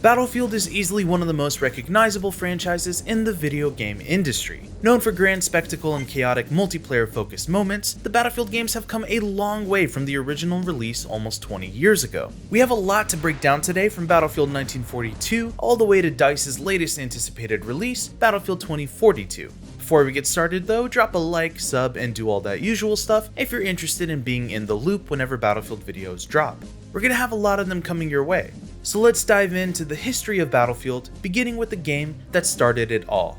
Battlefield is easily one of the most recognizable franchises in the video game industry. Known for grand spectacle and chaotic multiplayer-focused moments, the Battlefield games have come a long way from the original release almost 20 years ago. We have a lot to break down today, from Battlefield 1942 all the way to DICE's latest anticipated release, Battlefield 2042. Before we get started though, drop a like, sub, and do all that usual stuff if you're interested in being in the loop whenever Battlefield videos drop. We're gonna have a lot of them coming your way. So let's dive into the history of Battlefield, beginning with the game that started it all.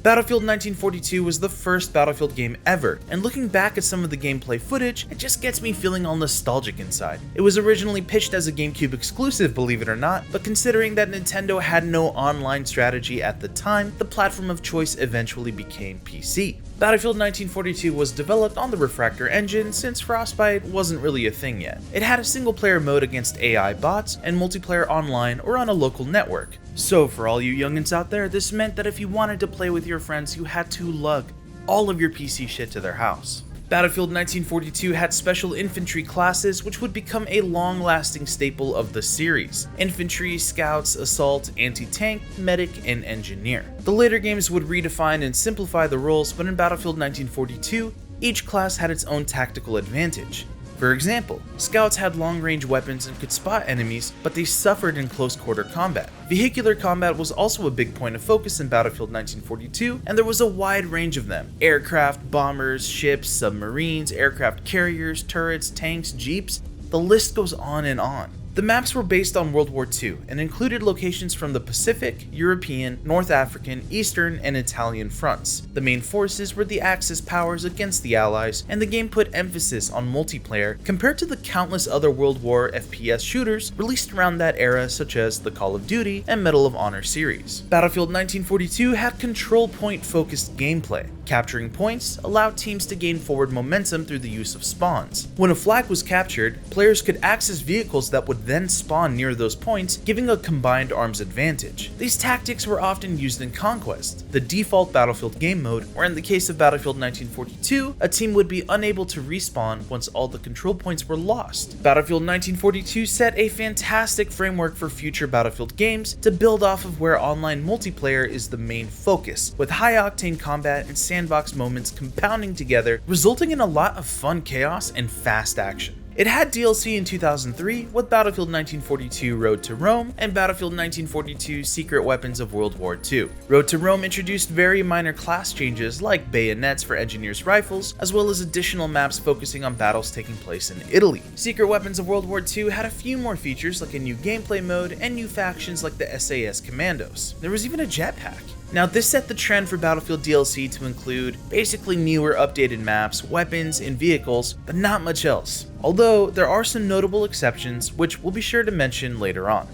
Battlefield 1942 was the first Battlefield game ever, and looking back at some of the gameplay footage, it just gets me feeling all nostalgic inside. It was originally pitched as a GameCube exclusive, believe it or not, but considering that Nintendo had no online strategy at the time, the platform of choice eventually became PC. Battlefield 1942 was developed on the Refractor engine since Frostbite wasn't really a thing yet. It had a single-player mode against AI bots and multiplayer online or on a local network. So for all you youngins out there, this meant that if you wanted to play with your friends, you had to lug all of your PC shit to their house. Battlefield 1942 had special infantry classes which would become a long-lasting staple of the series: infantry, scouts, assault, anti-tank, medic, and engineer. The later games would redefine and simplify the roles, but in Battlefield 1942, each class had its own tactical advantage. For example, scouts had long-range weapons and could spot enemies, but they suffered in close-quarter combat. Vehicular combat was also a big point of focus in Battlefield 1942, and there was a wide range of them: aircraft, bombers, ships, submarines, aircraft carriers, turrets, tanks, jeeps. The list goes on and on. The maps were based on World War II and included locations from the Pacific, European, North African, Eastern, and Italian fronts. The main forces were the Axis powers against the Allies, and the game put emphasis on multiplayer compared to the countless other World War FPS shooters released around that era, such as the Call of Duty and Medal of Honor series. Battlefield 1942 had control point focused gameplay. Capturing points allowed teams to gain forward momentum through the use of spawns. When a flag was captured, players could access vehicles that would then spawn near those points, giving a combined arms advantage. These tactics were often used in Conquest, the default Battlefield game mode, where in the case of Battlefield 1942, a team would be unable to respawn once all the control points were lost. Battlefield 1942 set a fantastic framework for future Battlefield games to build off of, where online multiplayer is the main focus, with high-octane combat and sandbox moments compounding together, resulting in a lot of fun chaos and fast action. It had DLC in 2003 with Battlefield 1942 Road to Rome and Battlefield 1942 Secret Weapons of World War II. Road to Rome introduced very minor class changes like bayonets for engineers' rifles, as well as additional maps focusing on battles taking place in Italy. Secret Weapons of World War II had a few more features like a new gameplay mode and new factions like the SAS Commandos. There was even a jetpack. Now, this set the trend for Battlefield DLC to include basically newer updated maps, weapons, and vehicles, but not much else. Although, there are some notable exceptions, which we'll be sure to mention later on.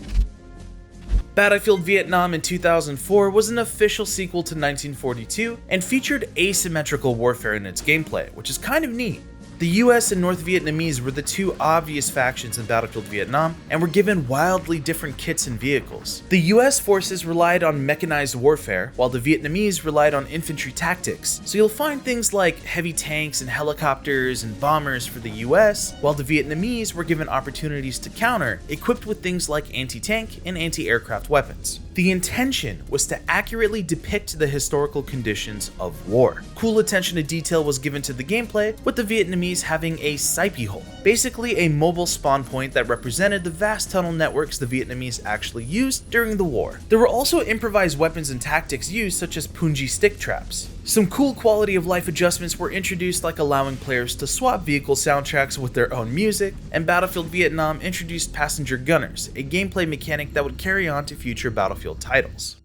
Battlefield Vietnam in 2004 was an official sequel to 1942 and featured asymmetrical warfare in its gameplay, which is kind of neat. The US and North Vietnamese were the two obvious factions in Battlefield Vietnam and were given wildly different kits and vehicles. The US forces relied on mechanized warfare, while the Vietnamese relied on infantry tactics. So you'll find things like heavy tanks and helicopters and bombers for the US, while the Vietnamese were given opportunities to counter, equipped with things like anti-tank and anti-aircraft weapons. The intention was to accurately depict the historical conditions of war. Cool attention to detail was given to the gameplay, with the Vietnamese having a Saipi hole, basically a mobile spawn point that represented the vast tunnel networks the Vietnamese actually used during the war. There were also improvised weapons and tactics used, such as punji stick traps. Some cool quality of life adjustments were introduced, like allowing players to swap vehicle soundtracks with their own music, and Battlefield Vietnam introduced passenger gunners, a gameplay mechanic that would carry on to future Battlefield titles.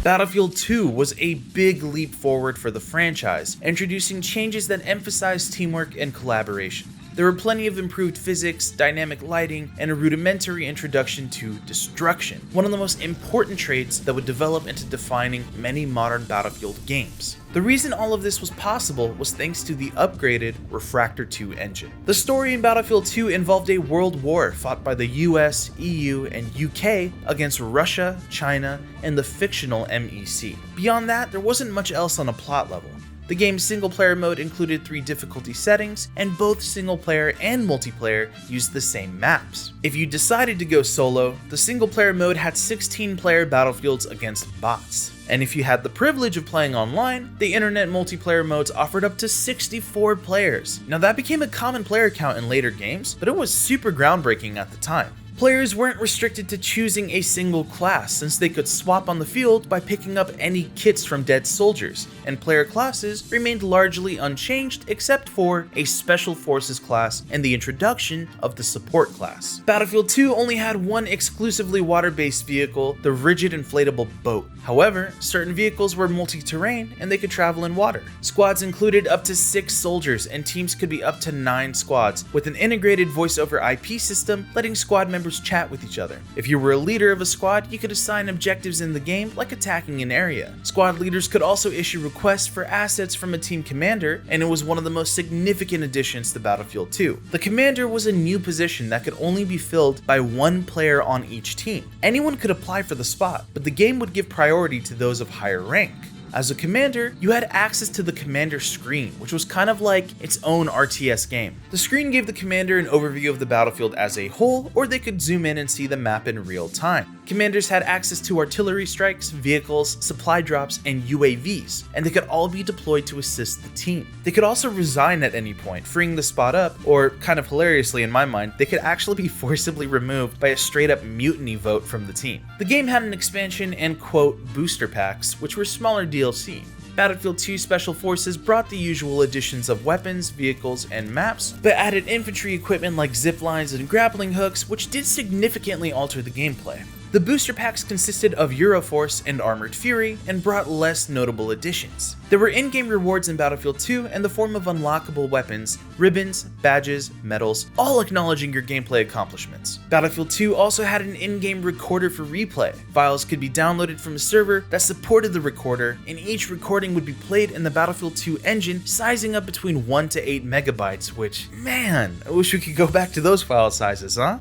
Battlefield 2 was a big leap forward for the franchise, introducing changes that emphasized teamwork and collaboration. There were plenty of improved physics, dynamic lighting, and a rudimentary introduction to destruction, one of the most important traits that would develop into defining many modern Battlefield games. The reason all of this was possible was thanks to the upgraded Refractor 2 engine. The story in Battlefield 2 involved a world war fought by the US, EU, and UK against Russia, China, and the fictional MEC. Beyond that, there wasn't much else on a plot level. The game's single-player mode included 3 difficulty settings, and both single-player and multiplayer used the same maps. If you decided to go solo, the single-player mode had 16-player battlefields against bots. And if you had the privilege of playing online, the internet multiplayer modes offered up to 64 players. Now that became a common player count in later games, but it was super groundbreaking at the time. Players weren't restricted to choosing a single class, since they could swap on the field by picking up any kits from dead soldiers, and player classes remained largely unchanged except for a Special Forces class and the introduction of the Support class. Battlefield 2 only had one exclusively water-based vehicle, the rigid inflatable boat. However, certain vehicles were multi-terrain and they could travel in water. Squads included up to 6 soldiers, and teams could be up to 9 squads, with an integrated voice-over IP system letting squad members chat with each other. If you were a leader of a squad, you could assign objectives in the game, like attacking an area. Squad leaders could also issue requests for assets from a team commander, and it was one of the most significant additions to Battlefield 2. The commander was a new position that could only be filled by one player on each team. Anyone could apply for the spot, but the game would give priority to those of higher rank. As a commander, you had access to the commander screen, which was kind of like its own RTS game. The screen gave the commander an overview of the battlefield as a whole, or they could zoom in and see the map in real time. Commanders had access to artillery strikes, vehicles, supply drops, and UAVs, and they could all be deployed to assist the team. They could also resign at any point, freeing the spot up, or kind of hilariously in my mind, they could actually be forcibly removed by a straight up mutiny vote from the team. The game had an expansion and quote booster packs, which were smaller DLC. Battlefield 2 Special Forces brought the usual additions of weapons, vehicles, and maps, but added infantry equipment like zip lines and grappling hooks, which did significantly alter the gameplay. The booster packs consisted of Euroforce and Armored Fury, and brought less notable additions. There were in-game rewards in Battlefield 2 in the form of unlockable weapons, ribbons, badges, medals, all acknowledging your gameplay accomplishments. Battlefield 2 also had an in-game recorder for replay. Files could be downloaded from a server that supported the recorder, and each recording would be played in the Battlefield 2 engine, sizing up between 1 to 8 megabytes, which, man, I wish we could go back to those file sizes, huh?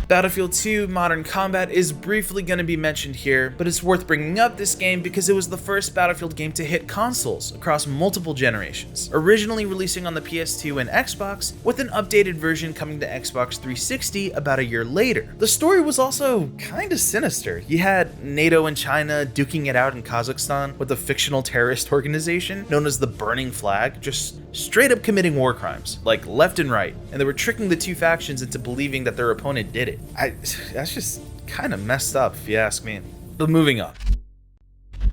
Battlefield 2 Modern Combat is briefly going to be mentioned here, but it's worth bringing up this game because it was the first Battlefield game to hit consoles across multiple generations, originally releasing on the PS2 and Xbox, with an updated version coming to Xbox 360 about a year later. The story was also kinda sinister. You had NATO and China duking it out in Kazakhstan with a fictional terrorist organization known as the Burning Flag, just straight up committing war crimes, like left and right, and they were tricking the two factions into believing that their opponent did it. That's just kind of messed up if you ask me. But moving on.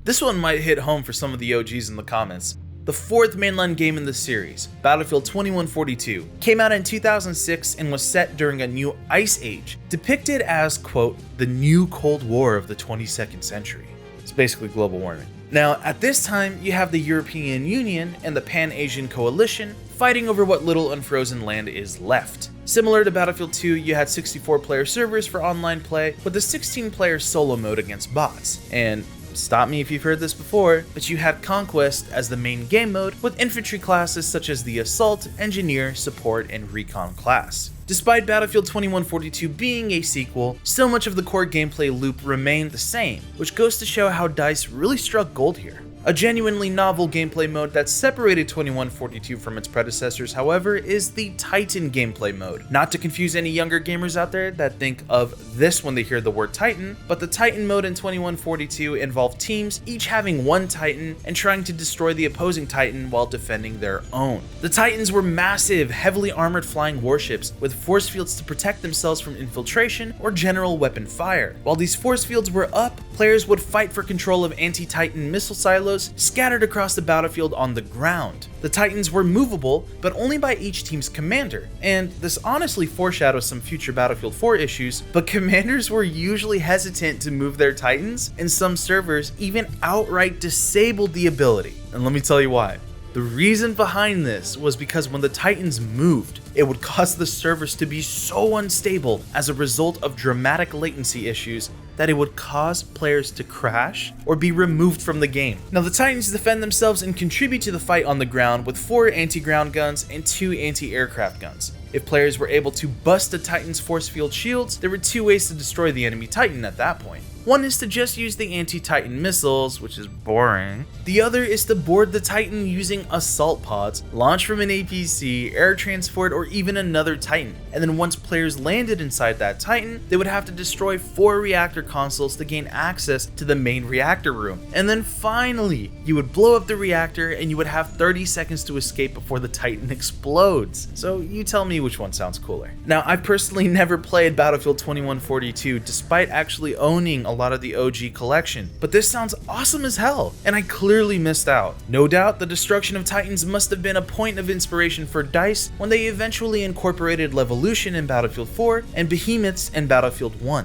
This one might hit home for some of the OGs in the comments. The fourth mainline game in the series, Battlefield 2142, came out in 2006 and was set during a new ice age, depicted as, quote, the new Cold War of the 22nd century. It's basically global warming. Now, at this time, you have the European Union and the Pan-Asian Coalition fighting over what little unfrozen land is left. Similar to Battlefield 2, you had 64-player servers for online play, with a 16-player solo mode against bots. And stop me if you've heard this before, but you had Conquest as the main game mode, with infantry classes such as the Assault, Engineer, Support, and Recon class. Despite Battlefield 2142 being a sequel, so much of the core gameplay loop remained the same, which goes to show how DICE really struck gold here. A genuinely novel gameplay mode that separated 2142 from its predecessors, however, is the Titan gameplay mode. Not to confuse any younger gamers out there that think of this when they hear the word Titan, but the Titan mode in 2142 involved teams each having one Titan and trying to destroy the opposing Titan while defending their own. The Titans were massive, heavily armored flying warships with force fields to protect themselves from infiltration or general weapon fire. While these force fields were up, players would fight for control of anti-Titan missile silos scattered across the battlefield on the ground. The Titans were movable, but only by each team's commander, and this honestly foreshadows some future Battlefield 4 issues, but commanders were usually hesitant to move their Titans, and some servers even outright disabled the ability. And let me tell you why. The reason behind this was because when the Titans moved, it would cause the servers to be so unstable as a result of dramatic latency issues that it would cause players to crash or be removed from the game. Now, the Titans defend themselves and contribute to the fight on the ground with 4 anti-ground guns and 2 anti-aircraft guns. If players were able to bust the Titan's force field shields, there were 2 ways to destroy the enemy Titan at that point. One is to just use the anti-Titan missiles, which is boring. The other is to board the Titan using assault pods, launch from an APC, air transport, or even another Titan. And then once players landed inside that Titan, they would have to destroy 4 reactor consoles to gain access to the main reactor room. And then finally, you would blow up the reactor and you would have 30 seconds to escape before the Titan explodes. So you tell me which one sounds cooler. Now, I've personally never played Battlefield 2142 despite actually owning a lot of the OG collection, but this sounds awesome as hell, and I clearly missed out. No doubt, the destruction of Titans must have been a point of inspiration for DICE when they eventually incorporated Levolution in Battlefield 4 and Behemoths in Battlefield 1.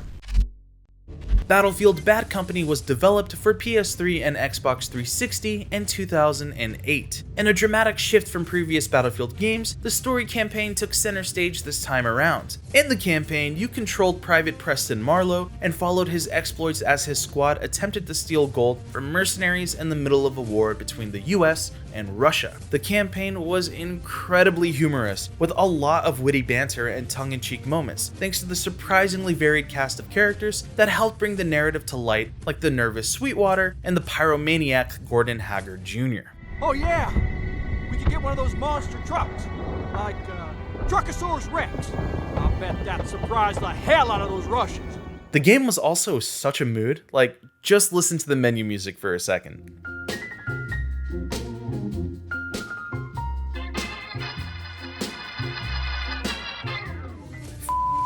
Battlefield Bad Company was developed for PS3 and Xbox 360 in 2008. In a dramatic shift from previous Battlefield games, the story campaign took center stage this time around. In the campaign, you controlled Private Preston Marlowe and followed his exploits as his squad attempted to steal gold from mercenaries in the middle of a war between the US and Russia. The campaign was incredibly humorous, with a lot of witty banter and tongue-in-cheek moments, thanks to the surprisingly varied cast of characters that helped bring the narrative to light, like the nervous Sweetwater and the pyromaniac Gordon Haggard Jr. Oh yeah, we could get one of those monster trucks, like Truckosaurus Rex. I bet that surprised the hell out of those Russians. The game was also such a mood, like, just listen to the menu music for a second.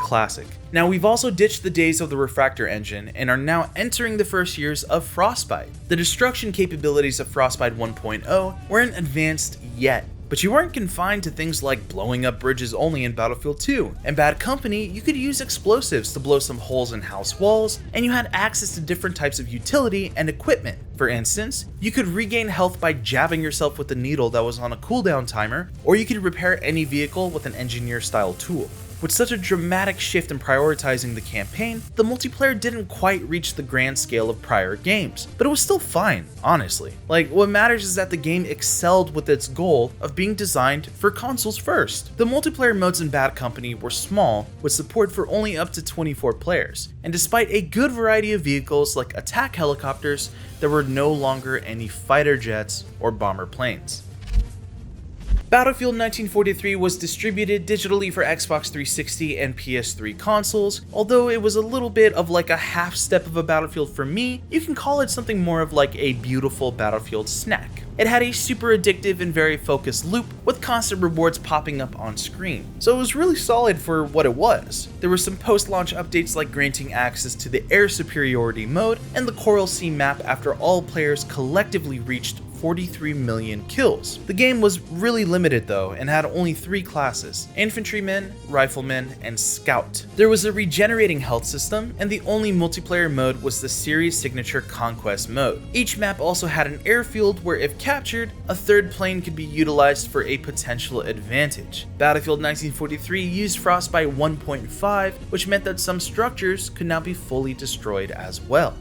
Classic. Now, we've also ditched the days of the Refractor engine and are now entering the first years of Frostbite. The destruction capabilities of Frostbite 1.0 weren't advanced yet, but you weren't confined to things like blowing up bridges only in Battlefield 2. In Bad Company, you could use explosives to blow some holes in house walls, and you had access to different types of utility and equipment. For instance, you could regain health by jabbing yourself with a needle that was on a cooldown timer, or you could repair any vehicle with an engineer-style tool. With such a dramatic shift in prioritizing the campaign, the multiplayer didn't quite reach the grand scale of prior games, but it was still fine, honestly. Like, what matters is that the game excelled with its goal of being designed for consoles first. The multiplayer modes in Bad Company were small, with support for only up to 24 players, and despite a good variety of vehicles like attack helicopters, there were no longer any fighter jets or bomber planes. Battlefield 1943 was distributed digitally for Xbox 360 and PS3 consoles. Although it was a little bit of like a half step of a Battlefield for me, you can call it something more of like a beautiful Battlefield snack. It had a super addictive and very focused loop with constant rewards popping up on screen, so it was really solid for what it was. There were some post-launch updates like granting access to the air superiority mode and the Coral Sea map after all players collectively reached 43 million kills. The game was really limited though and had only 3 classes: Infantryman, Rifleman, and Scout. There was a regenerating health system, and the only multiplayer mode was the series signature Conquest mode. Each map also had an airfield where if captured, a third plane could be utilized for a potential advantage. Battlefield 1943 used Frostbite 1.5, which meant that some structures could now be fully destroyed as well.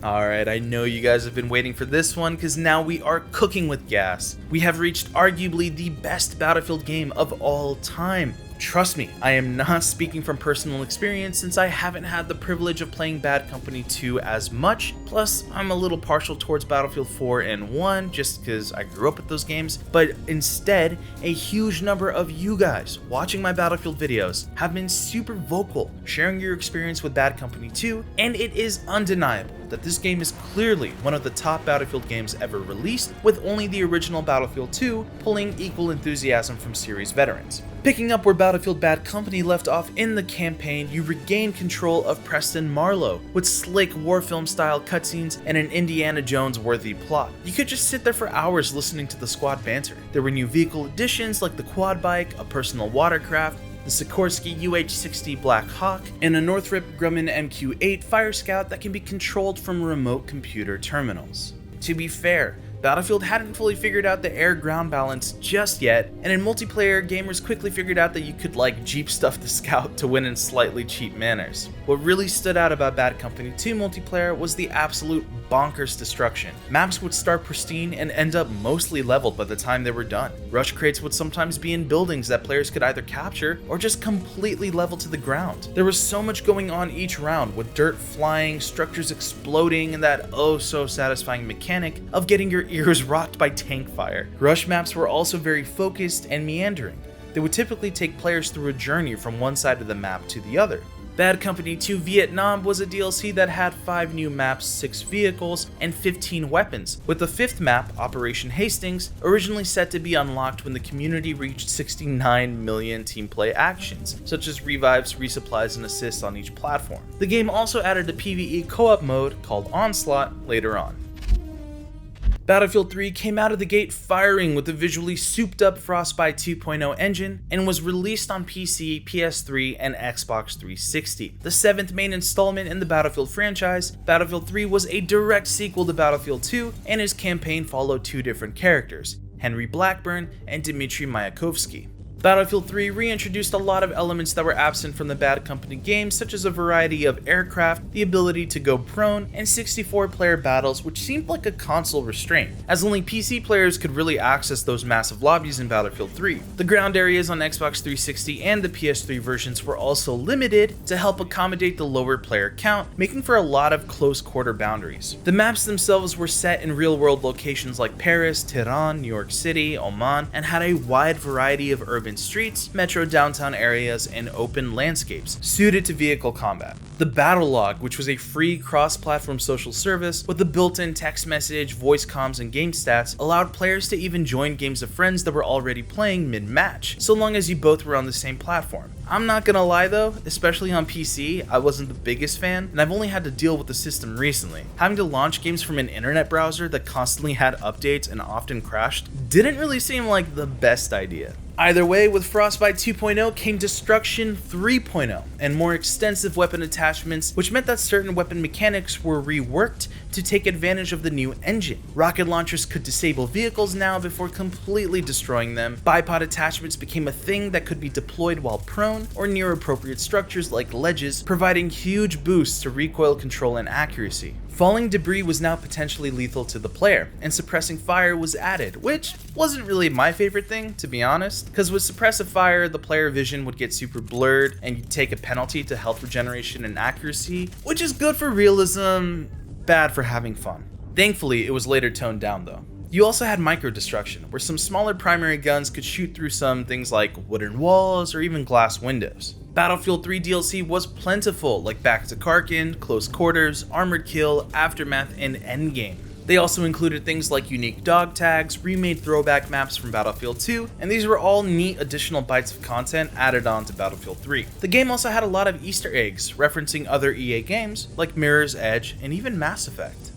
Alright, I know you guys have been waiting for this one because now we are cooking with gas. We have reached arguably the best Battlefield game of all time. Trust me, I am not speaking from personal experience since I haven't had the privilege of playing Bad Company 2 as much, plus I'm a little partial towards Battlefield 4 and 1 just because I grew up with those games, but instead, a huge number of you guys watching my Battlefield videos have been super vocal, sharing your experience with Bad Company 2, and it is undeniable that this game is clearly one of the top Battlefield games ever released, with only the original Battlefield 2 pulling equal enthusiasm from series veterans. Picking up where Battlefield Bad Company left off in the campaign, you regain control of Preston Marlowe, with slick war film style cutscenes and an Indiana Jones worthy plot. You could just sit there for hours listening to the squad banter. There were new vehicle additions like the quad bike, a personal watercraft, the Sikorsky UH-60 Black Hawk, and a Northrop Grumman MQ-8 Fire Scout that can be controlled from remote computer terminals. To be fair, Battlefield hadn't fully figured out the air-ground balance just yet, and in multiplayer, gamers quickly figured out that you could Jeep stuff the Scout to win in slightly cheap manners. What really stood out about Bad Company 2 multiplayer was the absolute bonkers destruction. Maps would start pristine and end up mostly leveled by the time they were done. Rush crates would sometimes be in buildings that players could either capture or just completely level to the ground. There was so much going on each round, with dirt flying, structures exploding, and that oh so satisfying mechanic of getting your ears rocked by tank fire. Rush maps were also very focused and meandering. They would typically take players through a journey from one side of the map to the other. Bad Company 2 Vietnam was a DLC that had 5 new maps, 6 vehicles, and 15 weapons, with the 5th map, Operation Hastings, originally set to be unlocked when the community reached 69 million team play actions, such as revives, resupplies, and assists on each platform. The game also added a PvE co-op mode called Onslaught later on. Battlefield 3 came out of the gate firing with a visually souped up Frostbite 2.0 engine and was released on PC, PS3, and Xbox 360. The 7th main installment in the Battlefield franchise, Battlefield 3 was a direct sequel to Battlefield 2, and its campaign followed 2 different characters, Henry Blackburn and Dmitry Mayakovsky. Battlefield 3 reintroduced a lot of elements that were absent from the Bad Company games, such as a variety of aircraft, the ability to go prone, and 64-player battles, which seemed like a console restraint, as only PC players could really access those massive lobbies in Battlefield 3. The ground areas on Xbox 360 and the PS3 versions were also limited to help accommodate the lower player count, making for a lot of close-quarter boundaries. The maps themselves were set in real-world locations like Paris, Tehran, New York City, Oman, and had a wide variety of urban streets, metro downtown areas, and open landscapes, suited to vehicle combat. The Battle Log, which was a free cross-platform social service with the built-in text message, voice comms, and game stats, allowed players to even join games of friends that were already playing mid-match, so long as you both were on the same platform. I'm not gonna lie though, especially on PC, I wasn't the biggest fan, and I've only had to deal with the system recently. Having to launch games from an internet browser that constantly had updates and often crashed didn't really seem like the best idea. Either way, with Frostbite 2.0 came Destruction 3.0 and more extensive weapon attachments, which meant that certain weapon mechanics were reworked to take advantage of the new engine. Rocket launchers could disable vehicles now before completely destroying them. Bipod attachments became a thing that could be deployed while prone or near appropriate structures like ledges, providing huge boosts to recoil control and accuracy. Falling debris was now potentially lethal to the player, and suppressing fire was added, which wasn't really my favorite thing, to be honest, because with suppressive fire, the player vision would get super blurred, and you'd take a penalty to health regeneration and accuracy, which is good for realism, bad for having fun. Thankfully, it was later toned down though. You also had micro-destruction, where some smaller primary guns could shoot through some things like wooden walls or even glass windows. Battlefield 3 DLC was plentiful, like Back to Kharkin, Close Quarters, Armored Kill, Aftermath, and Endgame. They also included things like unique dog tags, remade throwback maps from Battlefield 2, and these were all neat additional bites of content added on to Battlefield 3. The game also had a lot of Easter eggs, referencing other EA games like Mirror's Edge and even Mass Effect.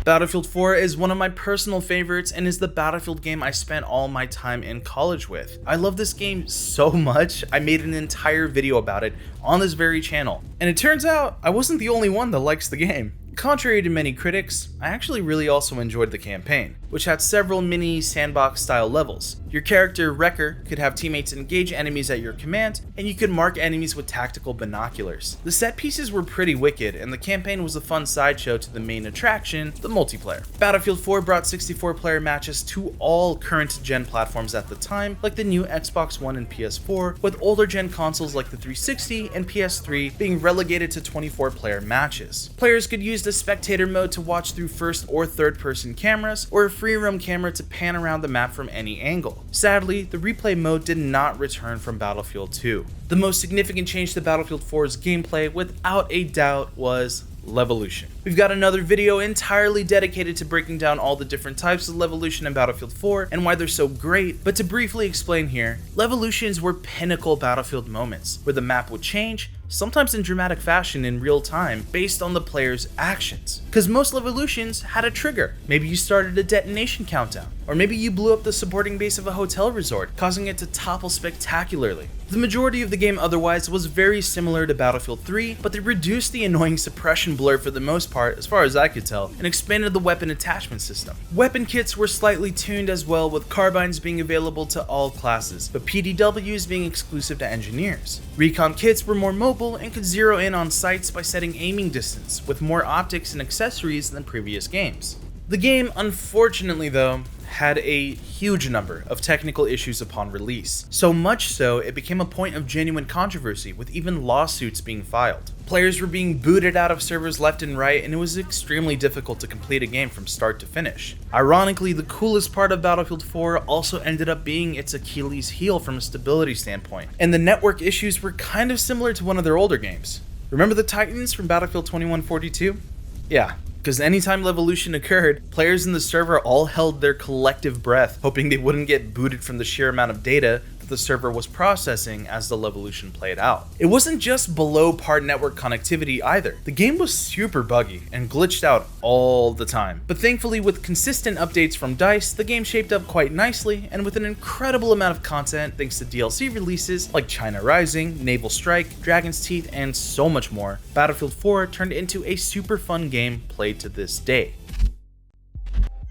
Battlefield 4 is one of my personal favorites and is the Battlefield game I spent all my time in college with. I love this game so much, I made an entire video about it on this very channel. And it turns out I wasn't the only one that likes the game. Contrary to many critics, I actually really also enjoyed the campaign, which had several mini sandbox style levels. Your character, Wrecker, could have teammates engage enemies at your command, and you could mark enemies with tactical binoculars. The set pieces were pretty wicked, and the campaign was a fun sideshow to the main attraction, the multiplayer. Battlefield 4 brought 64-player matches to all current gen platforms at the time, like the new Xbox One and PS4, with older gen consoles like the 360 and PS3 being relegated to 24-player matches. Players could use the spectator mode to watch through first or third person cameras, or a free roam camera to pan around the map from any angle. Sadly, the replay mode did not return from Battlefield 2. The most significant change to Battlefield 4's gameplay, without a doubt, was Levolution. We've got another video entirely dedicated to breaking down all the different types of Levolution in Battlefield 4 and why they're so great, but to briefly explain here, Levolutions were pinnacle Battlefield moments, where the map would change, sometimes in dramatic fashion in real time, based on the player's actions. Because most Levolutions had a trigger. Maybe you started a detonation countdown, or maybe you blew up the supporting base of a hotel resort, causing it to topple spectacularly. The majority of the game otherwise was very similar to Battlefield 3, but they reduced the annoying suppression blur for the most part, as far as I could tell, and expanded the weapon attachment system. Weapon kits were slightly tuned as well, with carbines being available to all classes, but PDWs being exclusive to engineers. Recon kits were more mobile and could zero in on sights by setting aiming distance, with more optics and accessories than previous games. The game, unfortunately though, had a huge number of technical issues upon release, so much so it became a point of genuine controversy, with even lawsuits being filed. Players were being booted out of servers left and right, and it was extremely difficult to complete a game from start to finish. Ironically, the coolest part of Battlefield 4 also ended up being its Achilles heel from a stability standpoint, and the network issues were kind of similar to one of their older games. Remember the Titans from Battlefield 2142? Yeah. Because anytime Levolution occurred, players in the server all held their collective breath, hoping they wouldn't get booted from the sheer amount of data that the server was processing as the Levolution played out. It wasn't just below par network connectivity either. The game was super buggy and glitched out all the time. But thankfully, with consistent updates from DICE, the game shaped up quite nicely, and with an incredible amount of content thanks to DLC releases like China Rising, Naval Strike, Dragon's Teeth, and so much more, Battlefield 4 turned into a super fun game played to this day.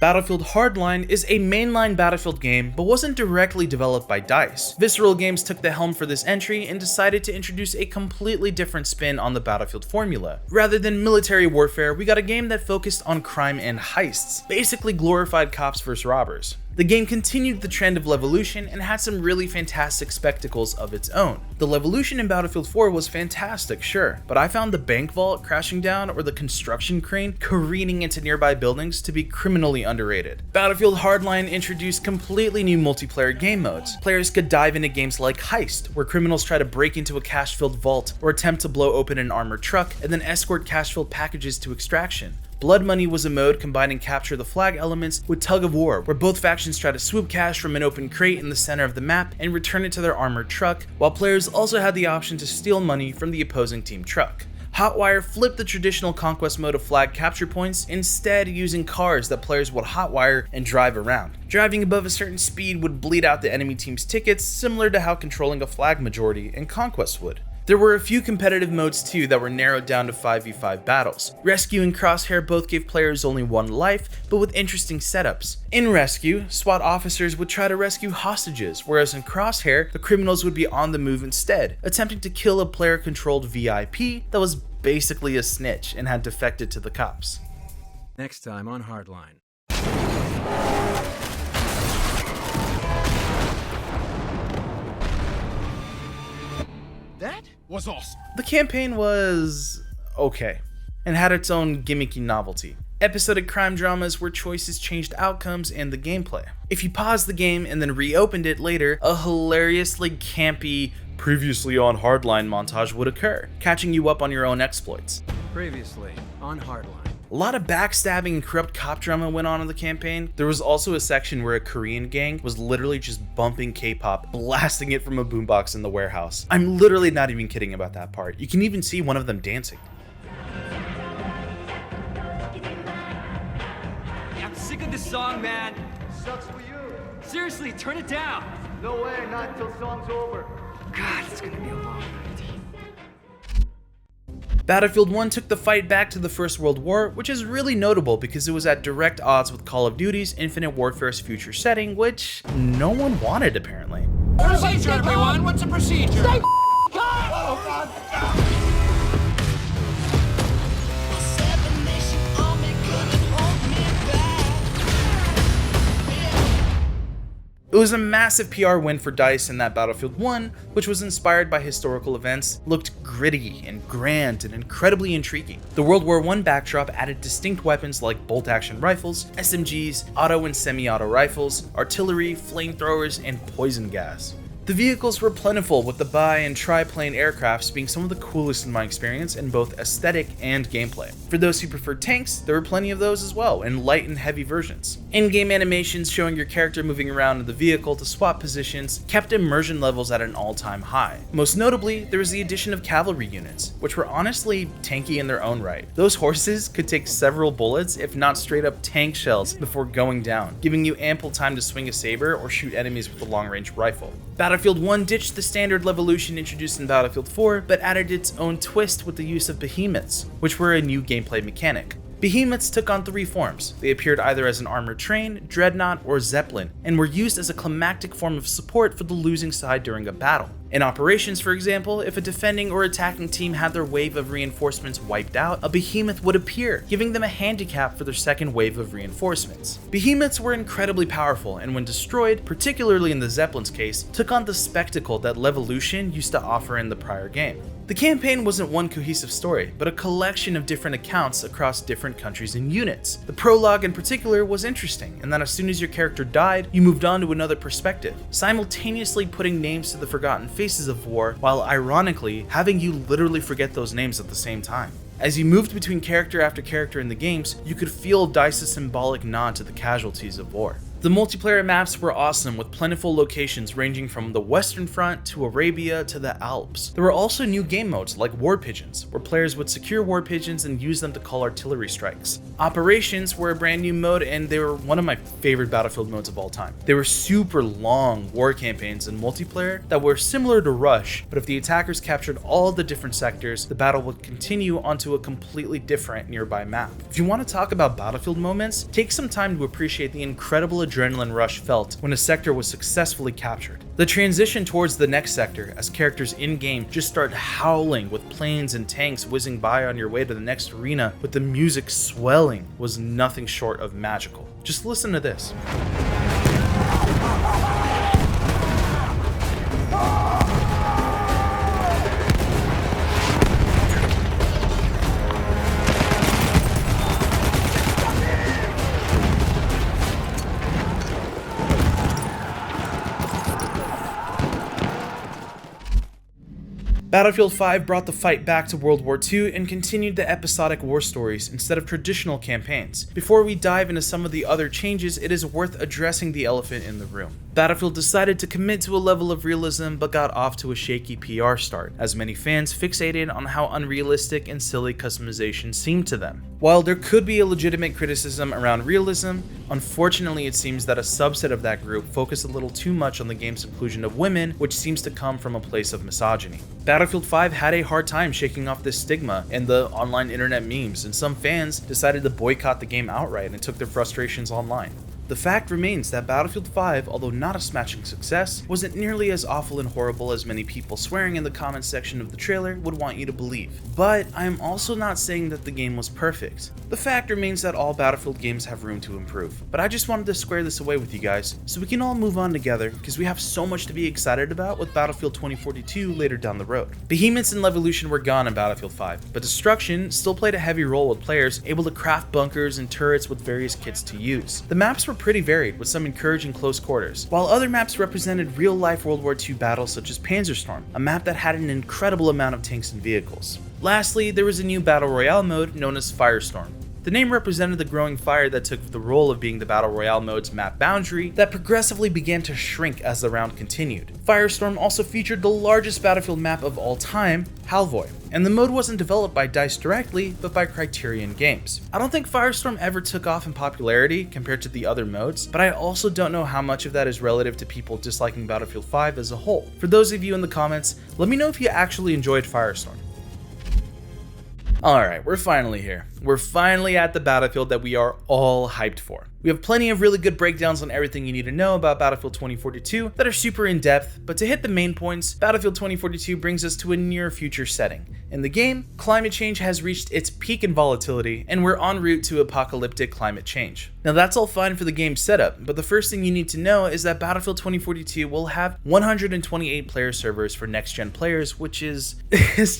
Battlefield Hardline is a mainline Battlefield game, but wasn't directly developed by DICE. Visceral Games took the helm for this entry and decided to introduce a completely different spin on the Battlefield formula. Rather than military warfare, we got a game that focused on crime and heists, basically glorified cops versus robbers. The game continued the trend of Levolution and had some really fantastic spectacles of its own. The Levolution in Battlefield 4 was fantastic, sure, but I found the bank vault crashing down or the construction crane careening into nearby buildings to be criminally underrated. Battlefield Hardline introduced completely new multiplayer game modes. Players could dive into games like Heist, where criminals try to break into a cash-filled vault or attempt to blow open an armored truck and then escort cash-filled packages to extraction. Blood Money was a mode combining capture the flag elements with tug of war, where both factions try to swoop cash from an open crate in the center of the map and return it to their armored truck, while players also had the option to steal money from the opposing team truck. Hotwire flipped the traditional Conquest mode of flag capture points, instead using cars that players would hotwire and drive around. Driving above a certain speed would bleed out the enemy team's tickets, similar to how controlling a flag majority in Conquest would. There were a few competitive modes too that were narrowed down to 5v5 battles. Rescue and Crosshair both gave players only one life, but with interesting setups. In Rescue, SWAT officers would try to rescue hostages, whereas in Crosshair, the criminals would be on the move instead, attempting to kill a player-controlled VIP that was basically a snitch and had defected to the cops. Next time on Hardline. That was awesome. The campaign was okay, and had its own gimmicky novelty. Episodic crime dramas where choices changed outcomes and the gameplay. If you paused the game and then reopened it later, a hilariously campy previously on Hardline montage would occur, catching you up on your own exploits. Previously on Hardline. A lot of backstabbing and corrupt cop drama went on in the campaign. There was also a section where a Korean gang was literally just bumping K-pop, blasting it from a boombox in the warehouse. I'm literally not even kidding about that part. You can even see one of them dancing. I'm sick of this song, man. Sucks for you. Seriously, turn it down. No way, not until song's over. God, it's gonna be a long night. Battlefield 1 took the fight back to the First World War, which is really notable because it was at direct odds with Call of Duty's Infinite Warfare's future setting, which no one wanted apparently. Procedure, everyone! What's the procedure? Stay calm! Oh, God. It was a massive PR win for DICE in that Battlefield 1, which was inspired by historical events, looked gritty and grand and incredibly intriguing. The World War I backdrop added distinct weapons like bolt-action rifles, SMGs, auto and semi-auto rifles, artillery, flamethrowers, and poison gas. The vehicles were plentiful, with the bi- and triplane aircrafts being some of the coolest in my experience in both aesthetic and gameplay. For those who prefer tanks, there were plenty of those as well, in light and heavy versions. In-game animations showing your character moving around in the vehicle to swap positions kept immersion levels at an all-time high. Most notably, there was the addition of cavalry units, which were honestly tanky in their own right. Those horses could take several bullets, if not straight up tank shells, before going down, giving you ample time to swing a saber or shoot enemies with a long-range rifle. Battlefield Battlefield 1 ditched the standard levolution introduced in Battlefield 4, but added its own twist with the use of behemoths, which were a new gameplay mechanic. Behemoths took on 3 forms. They appeared either as an armored train, dreadnought, or zeppelin, and were used as a climactic form of support for the losing side during a battle. In operations, for example, if a defending or attacking team had their wave of reinforcements wiped out, a behemoth would appear, giving them a handicap for their second wave of reinforcements. Behemoths were incredibly powerful, and when destroyed, particularly in the Zeppelin's case, took on the spectacle that Levolution used to offer in the prior game. The campaign wasn't one cohesive story, but a collection of different accounts across different countries and units. The prologue in particular was interesting, in that as soon as your character died, you moved on to another perspective, simultaneously putting names to the forgotten faces of war, while ironically having you literally forget those names at the same time. As you moved between character after character in the games, you could feel DICE's symbolic nod to the casualties of war. The multiplayer maps were awesome, with plentiful locations ranging from the Western Front to Arabia to the Alps. There were also new game modes like War Pigeons, where players would secure war pigeons and use them to call artillery strikes. Operations were a brand new mode, and they were one of my favorite Battlefield modes of all time. They were super long war campaigns in multiplayer that were similar to Rush, but if the attackers captured all the different sectors, the battle would continue onto a completely different nearby map. If you want to talk about Battlefield moments, take some time to appreciate the incredible adrenaline rush felt when a sector was successfully captured. The transition towards the next sector, as characters in-game just start howling with planes and tanks whizzing by on your way to the next arena with the music swelling, was nothing short of magical. Just listen to this. Battlefield 5 brought the fight back to World War II and continued the episodic war stories instead of traditional campaigns. Before we dive into some of the other changes, it is worth addressing the elephant in the room. Battlefield decided to commit to a level of realism but got off to a shaky PR start, as many fans fixated on how unrealistic and silly customization seemed to them. While there could be a legitimate criticism around realism, unfortunately it seems that a subset of that group focused a little too much on the game's inclusion of women, which seems to come from a place of misogyny. Battlefield 5 had a hard time shaking off this stigma and the online internet memes, and some fans decided to boycott the game outright and took their frustrations online. The fact remains that Battlefield 5, although not a smashing success, wasn't nearly as awful and horrible as many people swearing in the comments section of the trailer would want you to believe. But I am also not saying that the game was perfect. The fact remains that all Battlefield games have room to improve. But I just wanted to square this away with you guys, so we can all move on together, because we have so much to be excited about with Battlefield 2042 later down the road. Behemoths and Levolution were gone in Battlefield 5, but destruction still played a heavy role with players able to craft bunkers and turrets with various kits to use. The maps were pretty varied, with some encouraging close quarters, while other maps represented real-life World War II battles such as Panzerstorm, a map that had an incredible amount of tanks and vehicles. Lastly, there was a new Battle Royale mode known as Firestorm. The name represented the growing fire that took the role of being the Battle Royale mode's map boundary that progressively began to shrink as the round continued. Firestorm also featured the largest Battlefield map of all time, Halvoy, and the mode wasn't developed by DICE directly, but by Criterion Games. I don't think Firestorm ever took off in popularity compared to the other modes, but I also don't know how much of that is relative to people disliking Battlefield 5 as a whole. For those of you in the comments, let me know if you actually enjoyed Firestorm. Alright, we're finally here. We're finally at the Battlefield that we are all hyped for. We have plenty of really good breakdowns on everything you need to know about Battlefield 2042 that are super in-depth, but to hit the main points, Battlefield 2042 brings us to a near-future setting. In the game, climate change has reached its peak in volatility, and we're en route to apocalyptic climate change. Now that's all fine for the game's setup, but the first thing you need to know is that Battlefield 2042 will have 128 player servers for next-gen players, which is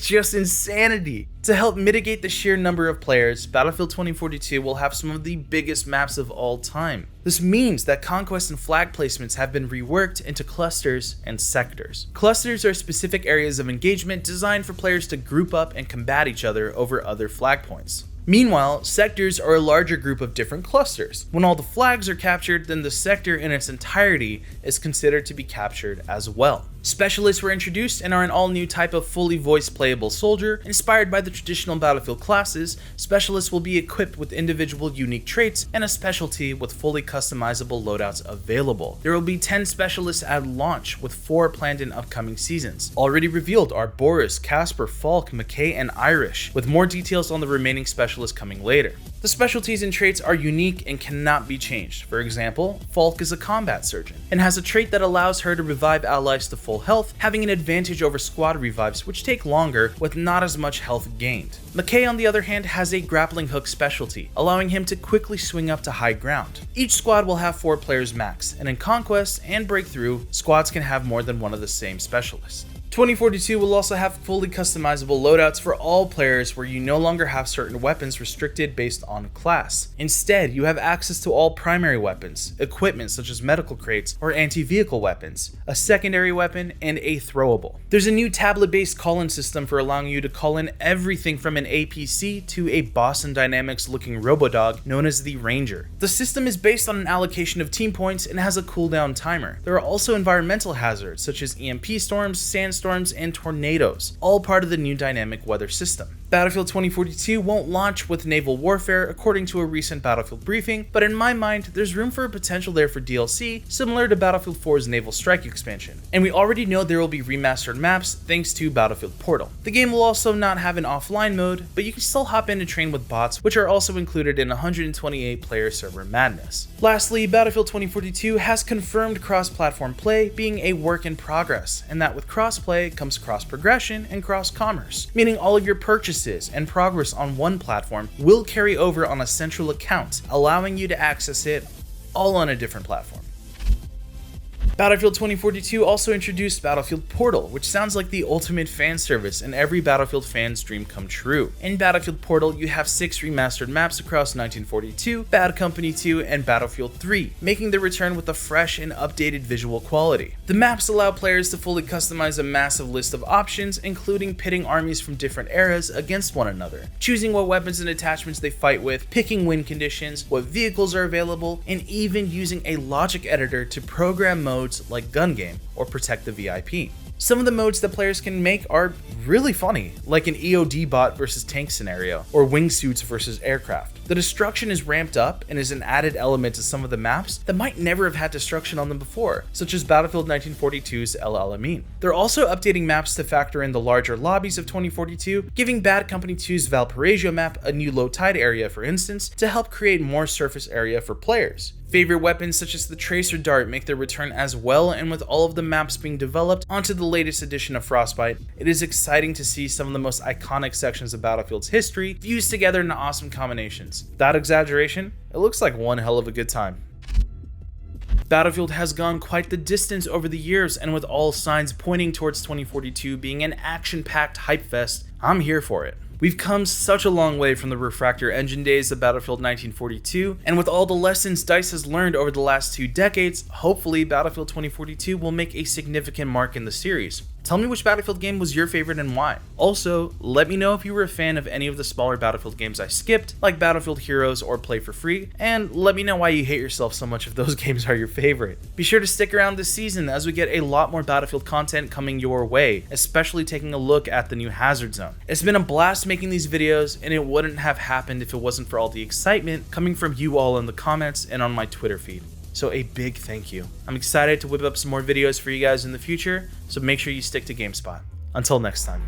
just insanity. To help mitigate the sheer number of players, Battlefield 2042 will have some of the biggest maps of all time. This means that Conquest and flag placements have been reworked into clusters and sectors. Clusters are specific areas of engagement designed for players to group up and combat each other over other flag points. Meanwhile, sectors are a larger group of different clusters. When all the flags are captured, then the sector in its entirety is considered to be captured as well. Specialists were introduced and are an all-new type of fully voice-playable soldier. Inspired by the traditional Battlefield classes, specialists will be equipped with individual unique traits and a specialty with fully customizable loadouts available. There will be 10 specialists at launch, with 4 planned in upcoming seasons. Already revealed are Boris, Casper, Falk, McKay, and Irish, with more details on the remaining specialists coming later. The specialties and traits are unique and cannot be changed. For example, Falk is a combat surgeon and has a trait that allows her to revive allies to full health, having an advantage over squad revives which take longer with not as much health gained. McKay, on the other hand, has a grappling hook specialty, allowing him to quickly swing up to high ground. Each squad will have 4 players max, and in Conquest and Breakthrough, squads can have more than one of the same specialists. 2042 will also have fully customizable loadouts for all players, where you no longer have certain weapons restricted based on class. Instead, you have access to all primary weapons, equipment such as medical crates or anti-vehicle weapons, a secondary weapon, and a throwable. There's a new tablet-based call-in system for allowing you to call in everything from an APC to a Boston Dynamics looking robodog known as the Ranger. The system is based on an allocation of team points and has a cooldown timer. There are also environmental hazards such as EMP storms, sandstorms, and tornadoes, all part of the new dynamic weather system. Battlefield 2042 won't launch with naval warfare according to a recent Battlefield briefing, but in my mind, there's room for a potential there for DLC, similar to Battlefield 4's Naval Strike expansion. And we already know there will be remastered maps thanks to Battlefield Portal. The game will also not have an offline mode, but you can still hop in and train with bots, which are also included in 128 player server madness. Lastly, Battlefield 2042 has confirmed cross-platform play being a work in progress, and that with cross-play comes cross-progression and cross-commerce, meaning all of your purchases and progress on one platform will carry over on a central account, allowing you to access it all on a different platform. Battlefield 2042 also introduced Battlefield Portal, which sounds like the ultimate fan service and every Battlefield fan's dream come true. In Battlefield Portal, you have 6 remastered maps across 1942, Bad Company 2, and Battlefield 3, making their return with a fresh and updated visual quality. The maps allow players to fully customize a massive list of options, including pitting armies from different eras against one another, choosing what weapons and attachments they fight with, picking win conditions, what vehicles are available, and even using a logic editor to program modes like Gun Game or Protect the VIP. Some of the modes that players can make are really funny, like an EOD bot versus tank scenario, or wingsuits versus aircraft. The destruction is ramped up and is an added element to some of the maps that might never have had destruction on them before, such as Battlefield 1942's El Alamein. They're also updating maps to factor in the larger lobbies of 2042, giving Bad Company 2's Valparaiso map a new low tide area, for instance, to help create more surface area for players. Favorite weapons such as the Tracer Dart make their return as well, and with all of the maps being developed onto the latest edition of Frostbite, it is exciting to see some of the most iconic sections of Battlefield's history fused together in awesome combinations. Without exaggeration, it looks like one hell of a good time. Battlefield has gone quite the distance over the years, and with all signs pointing towards 2042 being an action-packed hype fest, I'm here for it. We've come such a long way from the Refractor engine days of Battlefield 1942, and with all the lessons DICE has learned over the last 2 decades, hopefully Battlefield 2042 will make a significant mark in the series. Tell me which Battlefield game was your favorite and why. Also, let me know if you were a fan of any of the smaller Battlefield games I skipped, like Battlefield Heroes or Play for Free, and let me know why you hate yourself so much if those games are your favorite. Be sure to stick around this season as we get a lot more Battlefield content coming your way, especially taking a look at the new Hazard Zone. It's been a blast making these videos, and it wouldn't have happened if it wasn't for all the excitement coming from you all in the comments and on my Twitter feed. So a big thank you. I'm excited to whip up some more videos for you guys in the future, so make sure you stick to GameSpot. Until next time.